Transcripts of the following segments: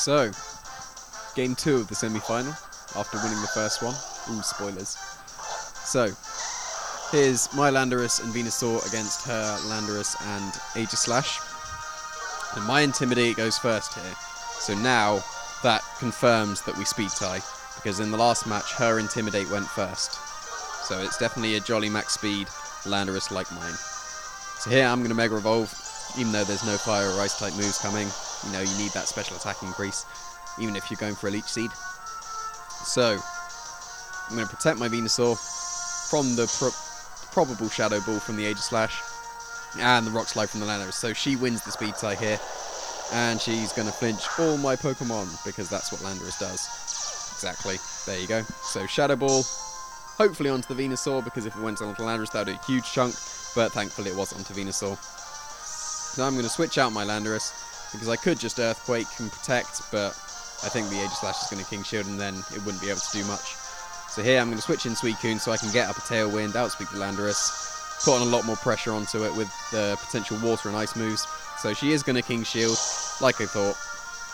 So, game 2 of the semi-final, after winning the first one. Ooh, spoilers. So, here's my Landorus and Venusaur against her Landorus and Aegislash. And my Intimidate goes first here. So now, that confirms that we speed tie, because in the last match, her Intimidate went first. So it's definitely a jolly max speed Landorus like mine. So here I'm going to Mega Evolve, even though there's no Fire or Ice type moves coming. You know, you need that special attack increase, even if you're going for a Leech Seed. So, I'm going to protect my Venusaur from the probable Shadow Ball from the Aegislash and the Rock Slide from the Landorus. So she wins the speed tie here, and she's going to flinch all my Pokemon, because that's what Landorus does. Exactly. There you go. So Shadow Ball, hopefully onto the Venusaur, because if it went onto Landorus that would be a huge chunk, but thankfully it was onto Venusaur. Now I'm going to switch out my Landorus, because I could just Earthquake and Protect, but I think the Aegislash is going to King Shield and then it wouldn't be able to do much. So here I'm going to switch in Suicune so I can get up a Tailwind, outspeed the Landorus, put on a lot more pressure onto it with the potential Water and Ice moves. So she is going to King Shield, like I thought.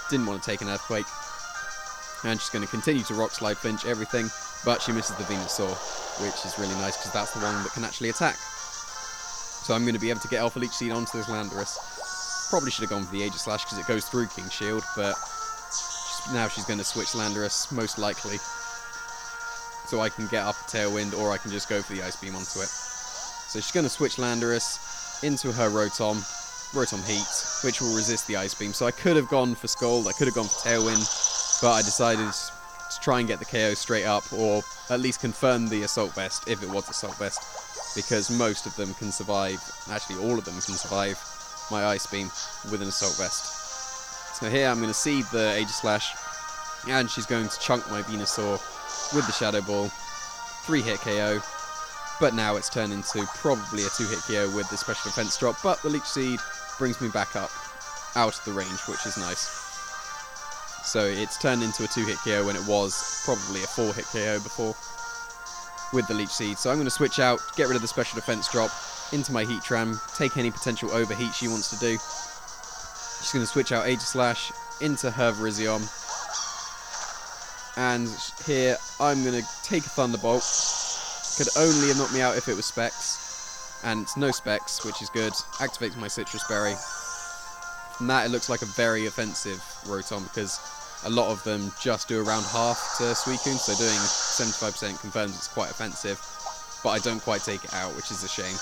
Didn't want to take an Earthquake. And she's going to continue to Rock Slide, flinch everything, but she misses the Venusaur, which is really nice because that's the one that can actually attack. So I'm going to be able to get Alpha Leech Seed onto this Landorus. Probably should have gone for the Aegislash because it goes through King Shield, but now she's going to switch Landorus, most likely. So I can get up a Tailwind, or I can just go for the Ice Beam onto it. So she's going to switch Landorus into her Rotom Heat, which will resist the Ice Beam. So I could have gone for Scald, I could have gone for Tailwind, but I decided to try and get the KO straight up, or at least confirm the Assault Vest, if it was Assault Vest, because most of them can survive, actually all of them can survive my Ice Beam with an Assault Vest. So here I'm going to seed the Aegislash, and she's going to chunk my Venusaur with the Shadow Ball, 3-hit KO, but now it's turned into probably a 2-hit KO with the Special Defense drop, but the Leech Seed brings me back up out of the range, which is nice. So it's turned into a 2-hit KO when it was probably a 4-hit KO before with the Leech Seed. So I'm going to switch out, get rid of the Special Defense drop, into my Heatran, take any potential overheat she wants to do. She's going to switch out Aegislash into her Virizion. And here I'm going to take a Thunderbolt. Could only have knocked me out if it was Specs. And it's no Specs, which is good. Activates my Citrus Berry. From that it looks like a very offensive Rotom, because a lot of them just do around half to Suicune, so doing 75% confirms it's quite offensive. But I don't quite take it out, which is a shame.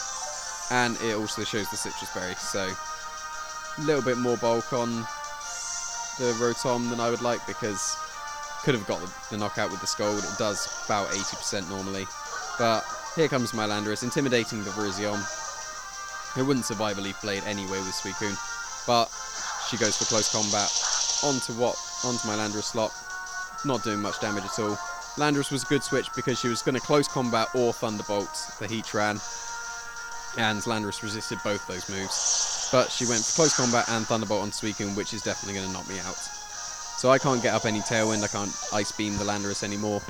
And it also shows the Citrus Berry, so a little bit more bulk on the Rotom than I would like, because could have got the knockout with the Scald. It does about 80% normally. But here comes my Landorus, intimidating the Virizion. It wouldn't survive a Leaf Blade anyway with Suicune, but she goes for close combat onto my Landorus slot, not doing much damage at all. Landorus was a good switch because she was going to close combat or Thunderbolt the Heatran, and Landorus resisted both those moves. But she went for close combat and Thunderbolt on Suicune, which is definitely going to knock me out. So I can't get up any Tailwind, I can't Ice Beam the Landorus anymore,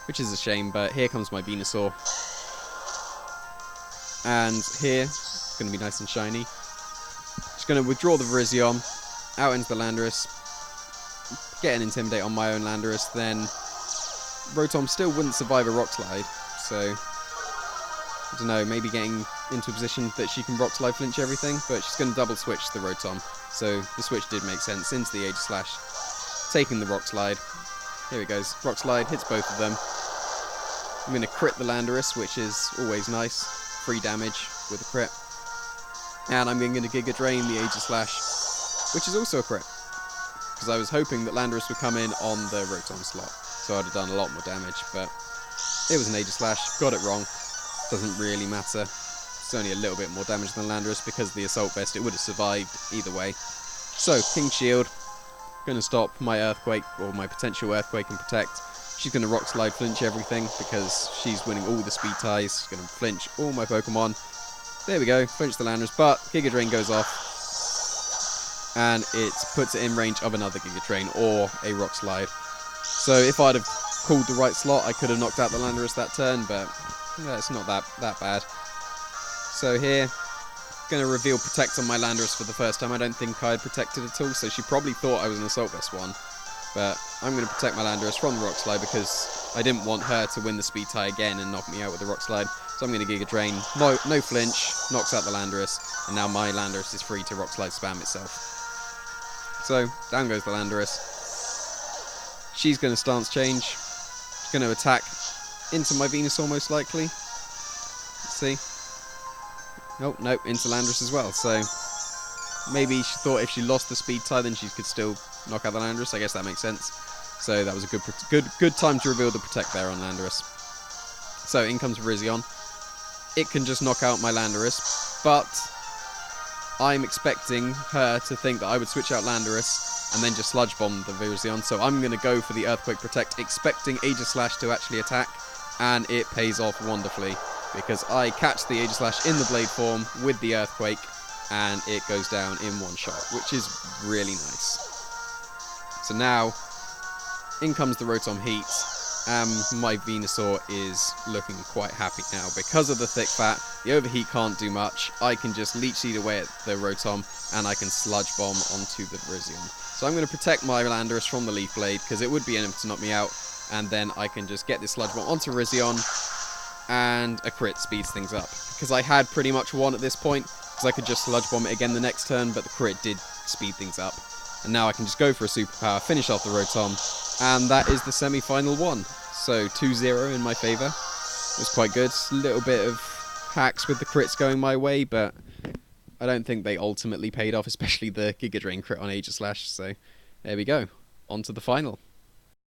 which is a shame, but here comes my Venusaur. And here, it's going to be nice and shiny. Just going to withdraw the Virizion, out into the Landorus, get an Intimidate on my own Landorus, then Rotom still wouldn't survive a Rock Slide, so I don't know, maybe getting into a position that she can Rock Slide flinch everything, but she's going to double switch the Rotom, so the switch did make sense into the Aegislash, taking the Rock Slide. Here it goes, Rock Slide hits both of them. I'm going to crit the Landorus, which is always nice, free damage with a crit, and I'm going to Giga Drain the Aegislash, which is also a crit, because I was hoping that Landorus would come in on the Rotom slot, so I'd have done a lot more damage, but it was an Aegislash, got it wrong. Doesn't really matter. It's only a little bit more damage than Landorus because of the Assault Vest. It would have survived either way. So, King Shield. Going to stop my Earthquake, or my potential Earthquake and Protect. She's going to Rock Slide flinch everything because she's winning all the speed ties. She's going to flinch all my Pokemon. There we go, flinch the Landorus, but Giga Drain goes off. And it puts it in range of another Giga Drain or a Rock Slide. So if I'd have called the right slot, I could have knocked out the Landorus that turn, but yeah, it's not that bad. So here, going to reveal Protect on my Landorus for the first time. I don't think I had protected at all, so she probably thought I was an Assault Vest one. But I'm going to protect my Landorus from the Rock Slide because I didn't want her to win the speed tie again and knock me out with the Rock Slide. So I'm going to Giga Drain, no flinch, knocks out the Landorus, and now my Landorus is free to Rock Slide spam itself. So, down goes the Landorus. She's going to stance change. She's going to attack into my Venusaur most likely. Let's see. Oh, no, into Landorus as well. So, maybe she thought if she lost the speed tie, then she could still knock out the Landorus. I guess that makes sense. So that was a good time to reveal the Protect there on Landorus. So, in comes Virizion. It can just knock out my Landorus, but I'm expecting her to think that I would switch out Landorus and then just Sludge Bomb the Virizion. So I'm going to go for the Earthquake Protect, expecting Aegislash to actually attack, and it pays off wonderfully because I catch the Aegislash in the Blade form with the Earthquake, and it goes down in one shot, which is really nice. So now, in comes the Rotom Heat. My Venusaur is looking quite happy now because of the thick fat. The overheat can't do much. I can just Leech Seed away at the Rotom, and I can Sludge Bomb onto the Virizion. So I'm going to protect my Landorus from the Leaf Blade because it would be enough to knock me out, and then I can just get this Sludge Bomb onto Virizion, and a crit speeds things up. Because I had pretty much won at this point, because I could just Sludge Bomb it again the next turn, but the crit did speed things up. And now I can just go for a Superpower, finish off the Rotom, and that is the semi-final one. So 2-0 in my favour. It was quite good. A little bit of hacks with the crits going my way, but I don't think they ultimately paid off, especially the Giga Drain crit on Aegislash. So there we go. On to the final.